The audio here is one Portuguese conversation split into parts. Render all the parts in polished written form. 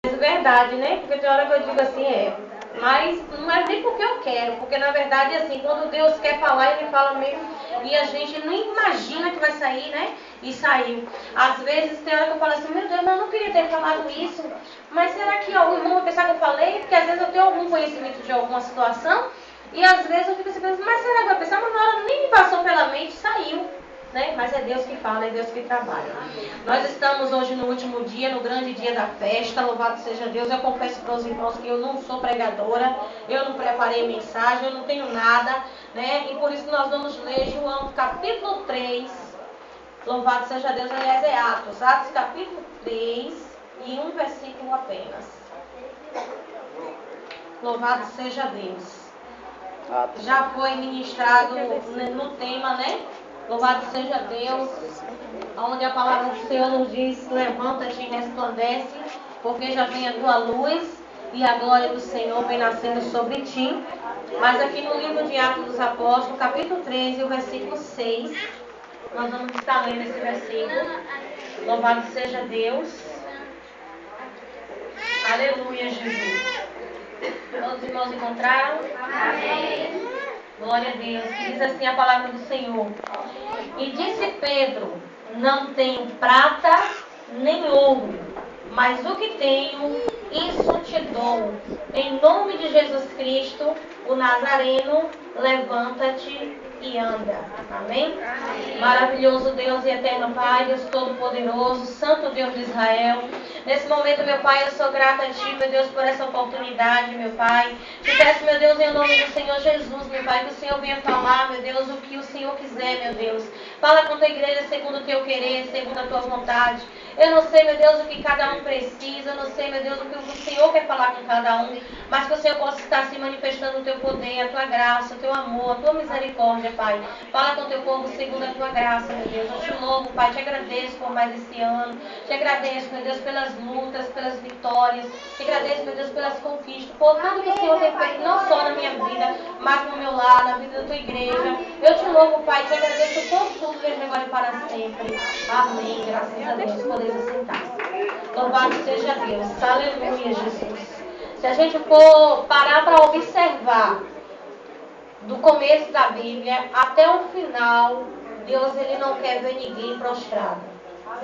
É verdade, né? Porque tem hora que eu digo assim, mas não é nem porque eu quero, porque na verdade, assim, quando Deus quer falar, Ele fala mesmo, e a gente nem imagina que vai sair, né? E saiu. Às vezes tem hora que eu falo assim, meu Deus, mas eu não queria ter falado isso, mas será que algum irmão vai pensar que eu falei? Porque às vezes eu tenho algum conhecimento de alguma situação, e às vezes eu fico assim, mas será que vai pensar? Mas na hora nem me passou pela mente, saiu. Né? Mas é Deus que fala, é Deus que trabalha. Nós estamos hoje no último dia, no grande dia da festa, louvado seja Deus. Eu confesso para os irmãos que eu não sou pregadora, eu não preparei mensagem, eu não tenho nada, né? E por isso nós vamos ler João capítulo 3, louvado seja Deus, aliás é Atos capítulo 3 e um versículo apenas. Louvado seja Deus. Já foi ministrado no tema, né? Louvado seja Deus, onde a palavra do Senhor nos diz, levanta-te e resplandece, porque já vem a tua luz e a glória do Senhor vem nascendo sobre ti. Mas aqui no livro de Atos dos Apóstolos, capítulo 13, o versículo 6, nós vamos estar lendo esse versículo. Louvado seja Deus. Aleluia, Jesus. Todos os irmãos encontraram? Amém. Glória a Deus. Que diz assim a palavra do Senhor. E disse Pedro, não tenho prata nem ouro, mas o que tenho, isso te dou. Em nome de Jesus Cristo, o Nazareno, levanta-te e anda. Amém? Amém? Maravilhoso Deus e eterno Pai, Deus Todo-Poderoso, Santo Deus de Israel. Nesse momento, meu Pai, eu sou grata a Ti, meu Deus, por essa oportunidade, meu Pai. Te peço, meu Deus, em nome do Senhor Jesus, meu Pai, que o Senhor venha falar, meu Deus, o que o Senhor quiser, meu Deus. Fala com a Tua igreja segundo o Teu querer, segundo a Tua vontade. Eu não sei, meu Deus, o que cada um precisa, eu não sei, meu Deus, o que o Senhor quer falar com cada um, mas que o Senhor possa estar se manifestando o Teu poder, a Tua graça, o Teu amor, a Tua misericórdia, Pai. Fala com o Teu povo segundo a Tua graça, meu Deus. Eu te louvo, Pai, te agradeço por mais esse ano, te agradeço, meu Deus, pelas lutas, pelas vitórias, te agradeço, meu Deus, pelas conquistas, por tudo que o Senhor tem feito, não só na minha vida, mas no meu lar, na vida da Tua igreja. Eu te louvo, Pai, te agradeço por tudo, desde agora e para sempre. Amém. Graças a Deus. Podemos sentar. Louvado seja Deus. Aleluia, Jesus. Se a gente for parar para observar do começo da Bíblia até o final, Deus ele não quer ver ninguém prostrado.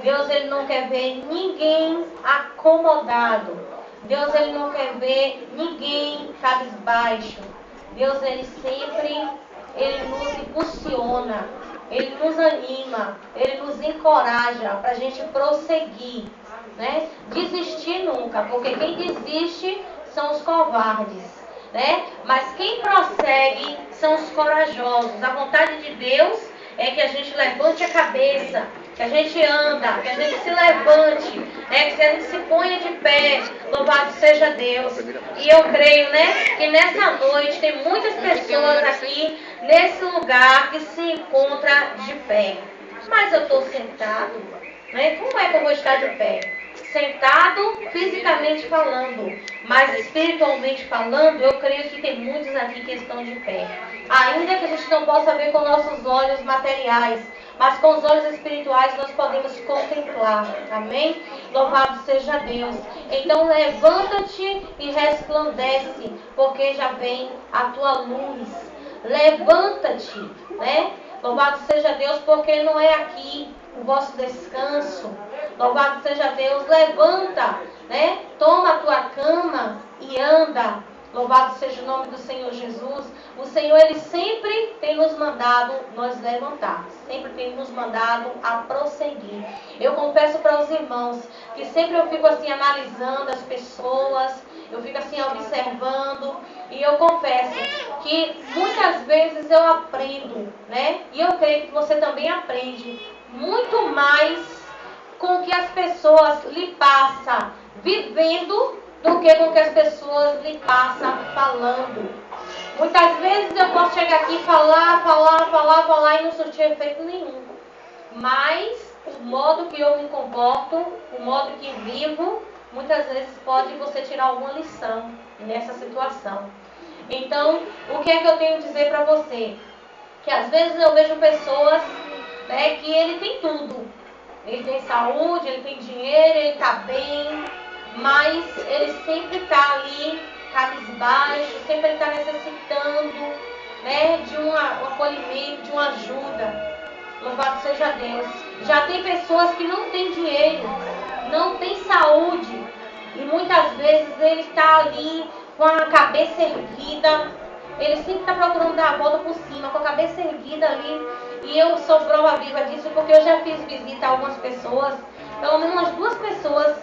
Deus ele não quer ver ninguém acomodado. Deus ele não quer ver ninguém cabisbaixo. Deus ele sempre nos impulsiona, Ele nos anima, Ele nos encoraja para a gente prosseguir, né? Desistir nunca, porque quem desiste são os covardes, né? Mas quem prossegue são os corajosos. A vontade de Deus é que a gente levante a cabeça, que a gente anda, que a gente se levante, né? Que a gente se ponha de pé. Louvado seja Deus. E eu creio, né, que nessa noite tem muitas pessoas aqui nesse lugar que se encontra de pé. Mas eu estou sentado, né? Como é que eu vou estar de pé? Sentado fisicamente falando, mas espiritualmente falando, eu creio que tem muitos aqui que estão de pé. Ainda que a gente não possa ver com nossos olhos materiais, mas com os olhos espirituais nós podemos contemplar. Amém? Louvado seja Deus. Então levanta-te e resplandece, porque já vem a tua luz. Levanta-te, né? Louvado seja Deus, porque não é aqui o vosso descanso. Louvado seja Deus, levanta, né? Toma a tua cama e anda. Louvado seja o nome do Senhor Jesus. O Senhor, Ele sempre tem nos mandado nos levantar. Sempre tem nos mandado a prosseguir. Eu confesso para os irmãos que sempre eu fico assim analisando as pessoas. Eu fico assim observando. E eu confesso que muitas vezes eu aprendo, né? E eu creio que você também aprende muito mais com o que as pessoas lhe passam vivendo do que com o que as pessoas lhe passam falando. Muitas vezes eu posso chegar aqui e falar e não surtir efeito nenhum. Mas o modo que eu me comporto, o modo que vivo, muitas vezes pode você tirar alguma lição nessa situação. Então, o que é que eu tenho a dizer para você? Que às vezes eu vejo pessoas, né, que ele tem tudo. Ele tem saúde, ele tem dinheiro, ele está bem, mas ele sempre está ali, cabisbaixo, sempre está necessitando, né, de um acolhimento, de uma ajuda. Louvado seja Deus. Já tem pessoas que não têm dinheiro, não têm saúde, e muitas vezes ele está ali com a cabeça erguida. Ele sempre está procurando dar a volta por cima, com a cabeça erguida ali. E eu sou prova viva disso, porque eu já fiz visita a algumas pessoas, pelo menos umas 2 pessoas,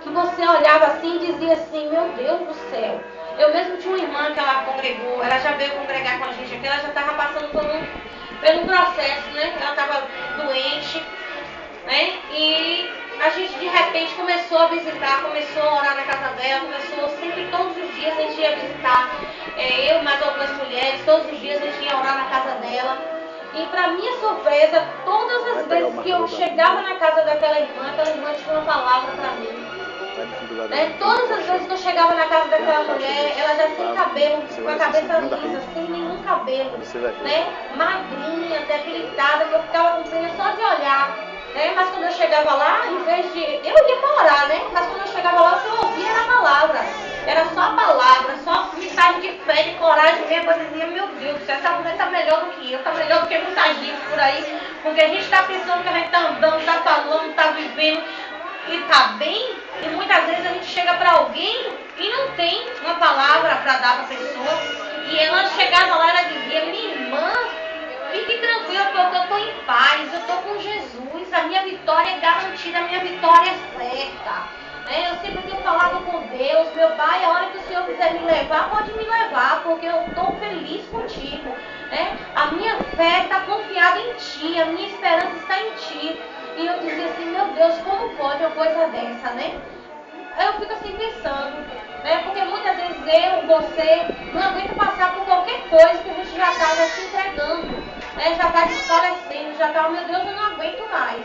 que você olhava assim e dizia assim, meu Deus do céu. Eu mesmo tinha uma irmã que ela congregou, ela já veio congregar com a gente aqui, ela já estava passando por um processo, né? Ela estava doente, né? E a gente de repente começou a visitar, começou a orar na casa dela, começou sempre, todos os dias a gente ia visitar, eu e mais algumas mulheres, todos os dias a gente ia orar na casa dela. E para minha surpresa, todas as vezes que eu chegava na casa daquela irmã tinha uma palavra para mim. Né? Todas as vezes que eu chegava na casa daquela mulher, ela já sem cabelo, com a cabeça lisa, sem nenhum cabelo, né? Magrinha, debilitada, que eu ficava com pena só de olhar. Né? Mas quando eu chegava lá, em vez de... Eu ia para orar, né? Mas quando eu chegava lá, o que eu ouvia era a palavra. Era só a palavra, só mensagem de fé, de coragem mesmo. Eu dizia, meu Deus, essa mulher está melhor do que eu, está melhor do que muita gente por aí. Porque a gente está pensando que a gente está andando, está falando, está vivendo e está bem. E muitas vezes a gente chega para alguém e não tem uma palavra para dar para a pessoa. E ela chegava lá e ela dizia, minha irmã, fique tranquila, porque eu estou em paz, eu estou com Jesus, a minha vitória é garantida, a minha vitória é certa. Eu sempre tenho falado com Deus, meu Pai, a hora que o Senhor quiser me levar, pode me levar, porque eu estou feliz contigo. A minha fé está confiada em Ti, a minha esperança está em Ti. E eu dizia assim, meu Deus, como pode uma coisa dessa, né? Eu fico assim pensando, né? Porque muitas vezes eu, você, não aguenta passar por qualquer coisa que a gente já está se entregando, né? Já está desfalecendo, já está, meu Deus, eu não aguento mais,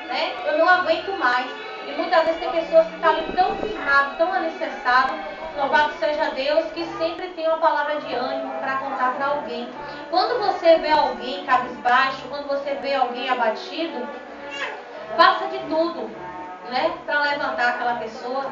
né? Eu não aguento mais. E muitas vezes tem pessoas que estão ali tão firmadas, tão alicerçadas, louvado seja Deus, que sempre tem uma palavra de ânimo para contar para alguém. Quando você vê alguém cabisbaixo, quando você vê alguém abatido, faça de tudo, né, para levantar aquela pessoa,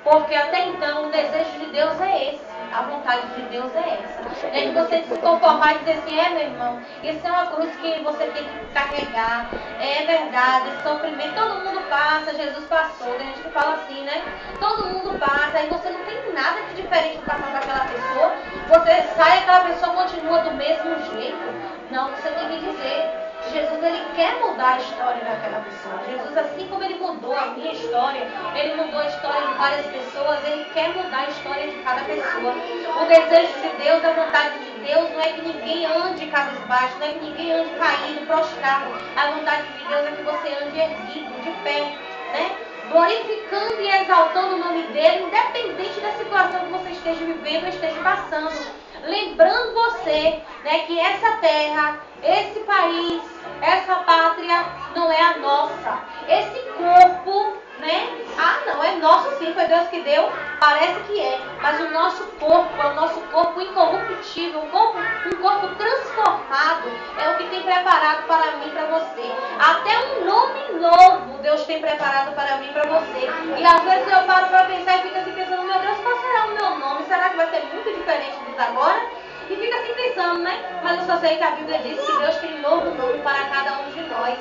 porque até então o desejo de Deus é esse, a vontade de Deus é essa. É de você se conformar e dizer assim, meu irmão, isso é uma cruz que você tem que carregar, é verdade, esse sofrimento, todo mundo passa, Jesus passou, tem gente que fala assim, né, todo mundo passa, e você não tem nada de diferente de passar para aquela pessoa, você sai e aquela pessoa continua do mesmo jeito. Não, você tem que dizer, Jesus, ele quer mudar a história daquela pessoa. Jesus, assim como ele mudou a minha história, ele mudou a história de várias pessoas, ele quer mudar a história de cada pessoa. O desejo de Deus, a vontade de Deus não é que ninguém ande cabisbaixo, não é que ninguém ande caído, prostrado. A vontade de Deus é que você ande erguido, de pé, né? Glorificando e exaltando o nome dele, independente da situação que você esteja vivendo ou esteja passando. Lembrando você, né, que essa terra, esse país, essa pátria não é a nossa. Esse corpo, né? Não, é nosso sim, foi Deus que deu, parece que é. Mas o nosso corpo é o nosso corpo incorruptível, um corpo transformado, é o que tem preparado para mim e para você. Até um nome novo Deus tem preparado para mim e para você. E às vezes eu paro para pensar e fico assim pensando, meu Deus, qual será o meu nome? Será que vai ser muito diferente dos agora? E fica assim pensando, né? Mas eu só sei que a Bíblia diz que Deus tem novo nome para cada um de nós,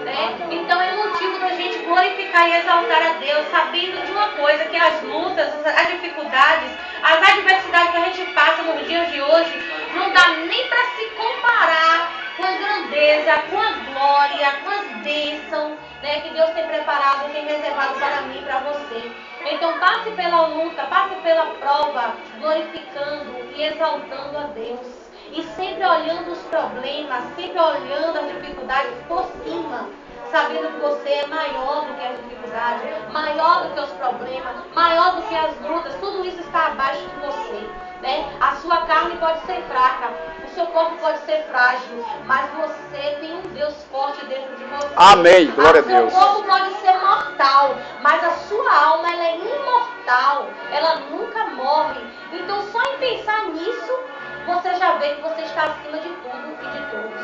né? Então é motivo da gente glorificar e exaltar a Deus, sabendo de uma coisa, que as lutas, as dificuldades, as adversidades que a gente passa nos dias de hoje, não dá nem para se comparar com a grandeza, com a glória, com as bênçãos, né, que Deus tem preparado, tem reservado para mim e para você. Então passe pela luta, passe pela prova, glorificando e exaltando a Deus. E sempre olhando os problemas, sempre olhando as dificuldades por cima, sabendo que você é maior do que as dificuldades, maior do que os problemas, maior do que as lutas, tudo isso está abaixo de você, né? A sua carne pode ser fraca, o seu corpo pode ser frágil, mas você tem um Deus forte dentro de você. Amém, glória a Deus. O seu corpo pode ser mortal, mas a sua alma, ela é imortal, ela nunca morre. Então só em pensar nisso, você já vê que você está acima de tudo e de todos.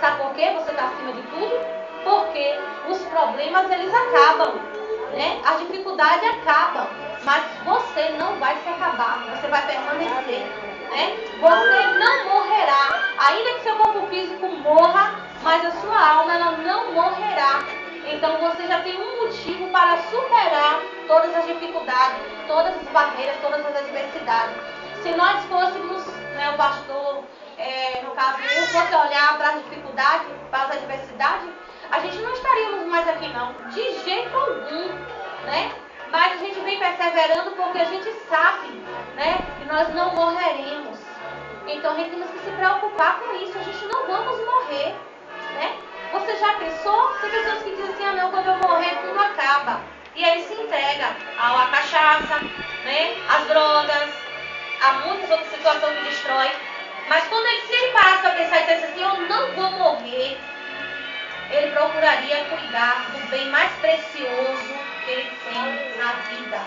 Sabe por que você está acima de tudo? Porque os problemas, eles acabam. né? A dificuldade acaba, mas você não vai se acabar, você vai permanecer, né? Você não morrerá, ainda que seu corpo físico morra, mas a sua alma ela não morrerá. Então você já tem um motivo para superar todas as dificuldades, todas as barreiras, todas as adversidades. Se nós fôssemos, né, o pastor, no caso, eu fosse olhar para as dificuldades, para as adversidades, a gente não estaríamos mais aqui não, de jeito algum, né? Mas a gente vem perseverando porque a gente sabe, né, que nós não morreremos. Então a gente temos que se preocupar com isso, a gente não vamos morrer, né? Você já pensou? Tem pessoas que dizem assim, ah não, quando eu morrer tudo acaba. E aí se entrega à cachaça, né, às drogas, a muitas outras situações que destrói. Mas quando ele se parasse para pensar e dissesse assim, eu não vou morrer, ele procuraria cuidar do bem mais precioso que ele tem na vida,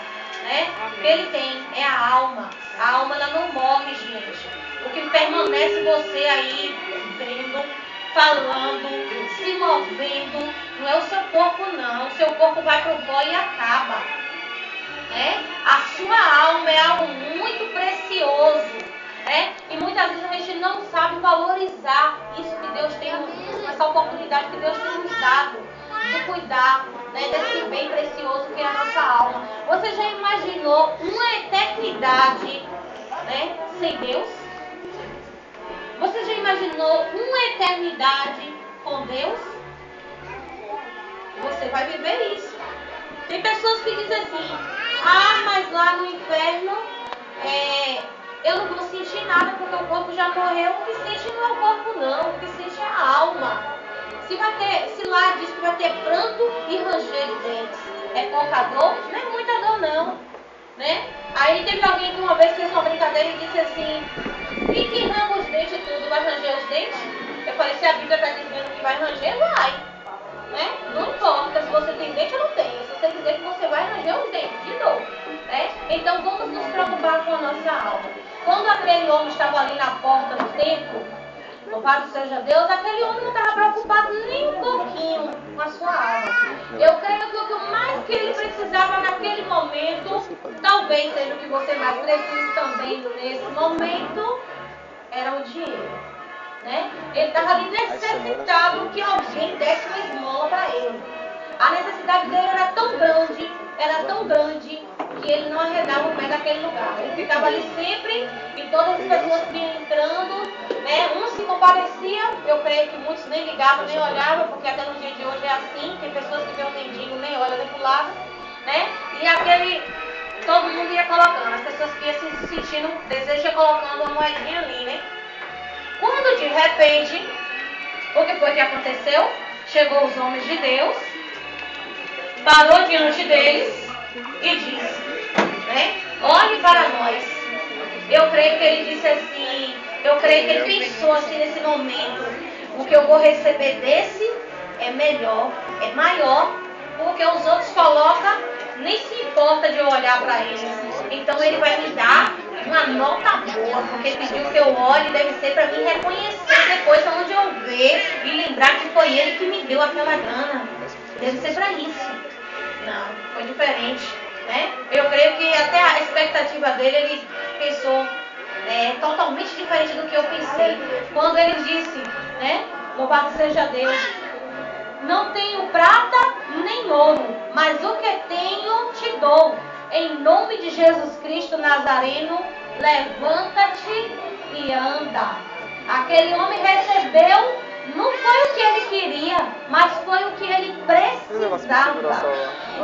né? O que ele tem é a alma. A alma ela não morre, gente. O que permanece você aí vendo, falando, se movendo, não é o seu corpo não. O seu corpo vai pro pó e acaba, né? A sua alma é algo muito precioso, né? E muitas vezes a gente não sabe valorizar isso que Deus tem, essa oportunidade que Deus tem nos dado de cuidar, né, desse bem precioso que é a nossa alma. Você já imaginou uma eternidade, né, sem Deus? Você já imaginou uma eternidade com Deus? Você vai viver isso. Tem pessoas que dizem assim, ah, mas lá no inferno eu não vou sentir nada porque o corpo já morreu. O que sente não é o corpo não, o que sente é a alma. Se lá diz que vai ter pranto e ranger de dentes, é pouca dor? Não é muita dor não, né? Aí teve alguém que uma vez fez uma brincadeira e disse assim, e que arranca os dentes e tudo, vai ranger os dentes? Eu falei, se a Bíblia está dizendo que vai ranger, vai, né? Não importa se você tem dente ou não tem, se você quiser que você vai ranger os dentes de novo, né? Então vamos nos preocupar com a nossa alma. Quando aquele homem estava ali na porta do templo, louvado seja Deus, aquele homem não estava preocupado nem um pouquinho com a sua alma. Eu creio que o que mais que ele precisava naquele momento, talvez seja o que você mais precisa também nesse momento, era o dinheiro, né? Ele estava ali necessitado que alguém desse uma esmola para ele. A necessidade dele era tão grande, que ele não arredava o pé daquele lugar. Ele ficava ali sempre e todas as pessoas que iam entrando, né, um se comparecia, eu creio que muitos nem ligavam, nem olhavam, porque até no dia de hoje é assim, tem pessoas que vê um mendigo, nem olham nem pro lado, né? E todo mundo ia colocando, as pessoas que iam se sentindo desejo ia colocando uma moedinha ali, né? Quando de repente, o que foi que aconteceu? Chegou os homens de Deus, parou diante deles e disse, né? Olhe para nós. Eu creio que ele disse assim, eu creio que ele pensou assim nesse momento, o que eu vou receber desse é melhor, é maior, porque os outros colocam, nem se importa de eu olhar para eles. Então ele vai me dar uma nota boa, porque ele pediu que eu olhe, deve ser para me reconhecer depois onde eu ver e lembrar que foi ele que me deu aquela grana. Deve ser para isso. Não, foi diferente, né? Eu creio que até a expectativa dele, ele pensou totalmente diferente do que eu pensei. Quando ele disse, né? Louvado seja Deus, não tenho prata nem ouro, mas o que tenho te dou. Em nome de Jesus Cristo Nazareno, levanta-te e anda. Aquele homem recebeu, não foi o que ele queria, mas foi o que ele precisava.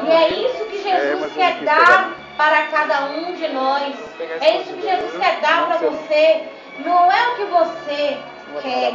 E é isso que Jesus quer dar para cada um de nós. É isso que Jesus quer dar para você. Não é o que você quer,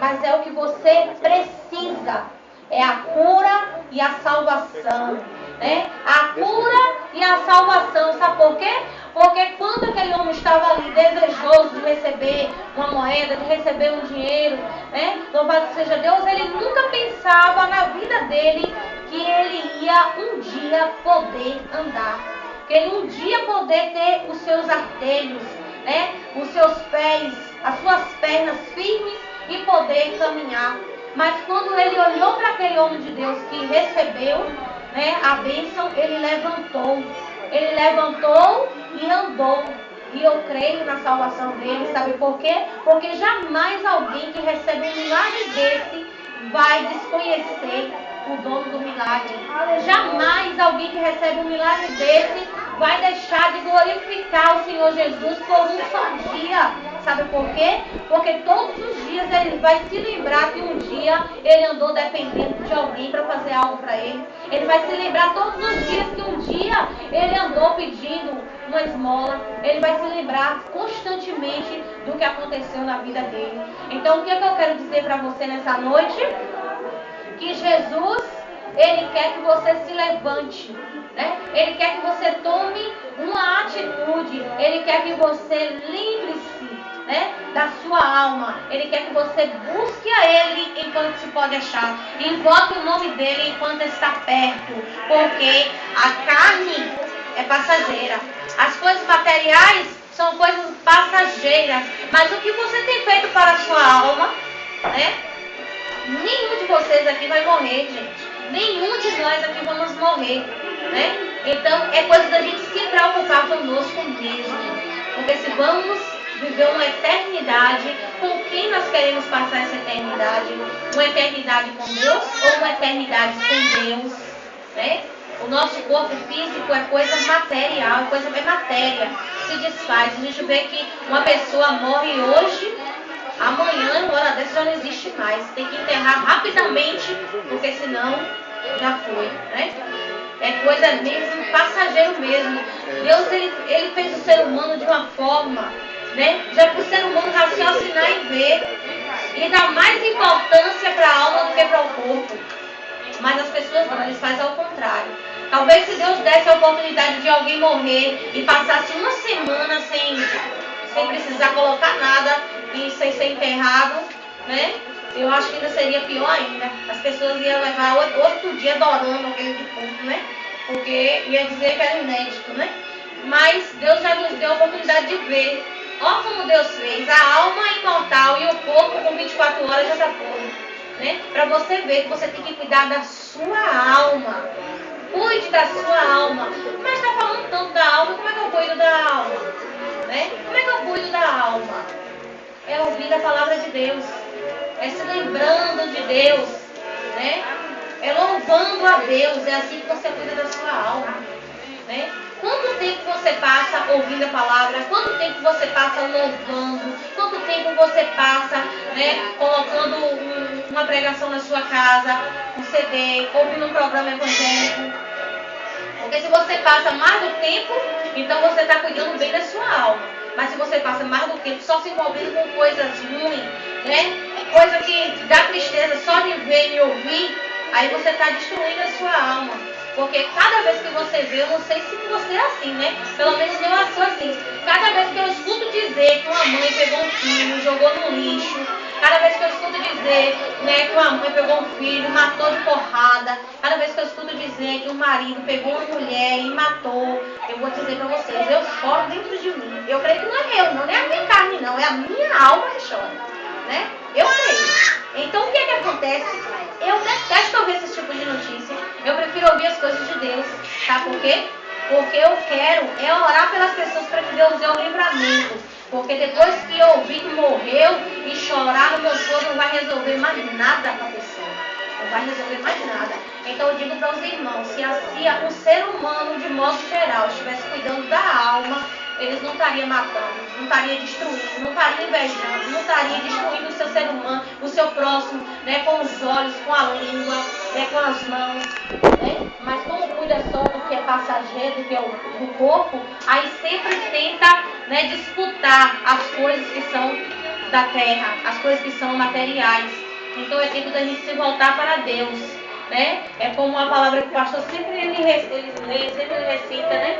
mas é o que você precisa. É a cura e a salvação, né? A cura e a salvação. Sabe por quê? Porque quando aquele homem estava ali desejoso de receber uma moeda, de receber um dinheiro, né? Louvado seja Deus, ele nunca pensava na vida dele que ele ia um dia poder andar, que ele um dia poder ter os seus artelhos, né? Os seus pés, as suas pernas firmes e poder caminhar. Mas quando ele olhou para aquele homem de Deus que recebeu, né, a bênção, ele levantou. Ele levantou e andou. E eu creio na salvação dele, sabe por quê? Porque jamais alguém que recebe um milagre desse vai desconhecer o dono do milagre. Jamais alguém que recebe um milagre desse vai deixar de glorificar o Senhor Jesus por um só dia. Sabe por quê? Porque todos os dias ele vai se lembrar que um dia ele andou dependendo de alguém para fazer algo para ele. Ele vai se lembrar todos os dias que um dia ele andou pedindo uma esmola. Ele vai se lembrar constantemente do que aconteceu na vida dele. Então, o que é que eu quero dizer para você nessa noite? Que Jesus, ele quer que você se levante, né? Ele quer que você tome uma atitude. Ele quer que você lembre-se, né, da sua alma. Ele quer que você busque a Ele enquanto se pode achar. Invoque o nome dEle enquanto está perto. Porque a carne é passageira. As coisas materiais são coisas passageiras. Mas o que você tem feito para a sua alma, né? Nenhum de vocês aqui vai morrer, gente. Nenhum de nós aqui vamos morrer, né? Então é coisa da gente se preocupar conosco mesmo. Porque se vamos viver uma eternidade, com quem nós queremos passar essa eternidade? Uma eternidade com Deus ou uma eternidade sem Deus, né? O nosso corpo físico é coisa material, é matéria, se desfaz. A gente vê que uma pessoa morre hoje, amanhã, uma hora dessa, já não existe mais. Tem que enterrar rapidamente, porque senão já foi, né? É coisa mesmo, passageiro mesmo. Deus, ele fez o ser humano de uma forma, né? Já para o ser humano raciocinar e ver. E dá mais importância para a alma do que para o corpo. Mas as pessoas não, eles fazem ao contrário. Talvez se Deus desse a oportunidade de alguém morrer e passasse uma semana sem precisar colocar nada e sem ser enterrado, né? Eu acho que ainda seria pior ainda. As pessoas iam levar outro dia adorando aquele defunto, né? Porque ia dizer que era inédito, né? Mas Deus já nos deu a oportunidade de ver. Olha como Deus fez. A alma imortal e o corpo com 24 horas já está foram, né? Para você ver que você tem que cuidar da sua alma. Cuide da sua alma. Mas está falando tanto da alma, como é que eu cuido da alma? Né? Como é que eu cuido da alma? É ouvir a palavra de Deus. É se lembrando de Deus, né? É louvando a Deus. É assim que você cuida da sua alma, né? Quanto tempo você passa ouvindo a palavra? Quanto tempo você passa louvando? Quanto tempo você passa, né, colocando uma pregação na sua casa, um CD, ouvindo um programa evangélico? Porque se você passa mais do tempo, então você está cuidando bem da sua alma. Mas se você passa mais do tempo só se envolvendo com coisas ruins, né, coisa que dá tristeza só de ver e ouvir, aí você está destruindo a sua alma. Porque cada vez que você vê, eu não sei se você é assim, né? Pelo menos eu sou assim. Cada vez que eu escuto dizer que uma mãe pegou um filho, jogou no lixo. Cada vez que eu escuto dizer, né, que uma mãe pegou um filho, matou de porrada. Cada vez que eu escuto dizer que um marido pegou uma mulher e matou. Eu vou dizer pra vocês, eu choro dentro de mim. Eu creio que não é eu, não é a minha carne, não. É a minha alma que chora, né? Eu creio. Então o que é que acontece? Eu detesto ouvir esse tipo de notícia. Eu prefiro ouvir as coisas de Deus. Sabe por quê? Porque eu quero orar pelas pessoas para que Deus dê um livramento. Porque depois que eu ouvir que morreu e chorar no meu choro, não vai resolver mais nada para a pessoa. Não vai resolver mais nada. Então eu digo para os irmãos, se o ser humano, de modo geral, estivesse cuidando da alma, eles não estariam matando, não estariam destruindo, não estariam invejando, não estariam destruindo o seu ser humano, o seu próximo, né, com os olhos, com a língua, né, com as mãos, né? Mas como cuida só do que é passageiro, do que é do corpo, aí sempre tenta, né, disputar as coisas que são da terra, as coisas que são materiais. Então é tempo da gente se voltar para Deus, né? É como a palavra que o pastor sempre ele lê, sempre ele recita, né?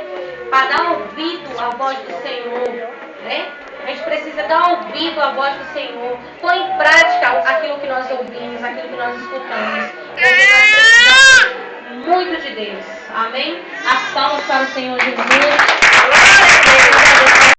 Para dar ouvido à voz do Senhor, né? A gente precisa dar ouvido à voz do Senhor, pôr em prática aquilo que nós ouvimos, aquilo que nós escutamos. Porque nós precisamos muito de Deus. Amém? As palmas para o Senhor Jesus. Glória a Deus.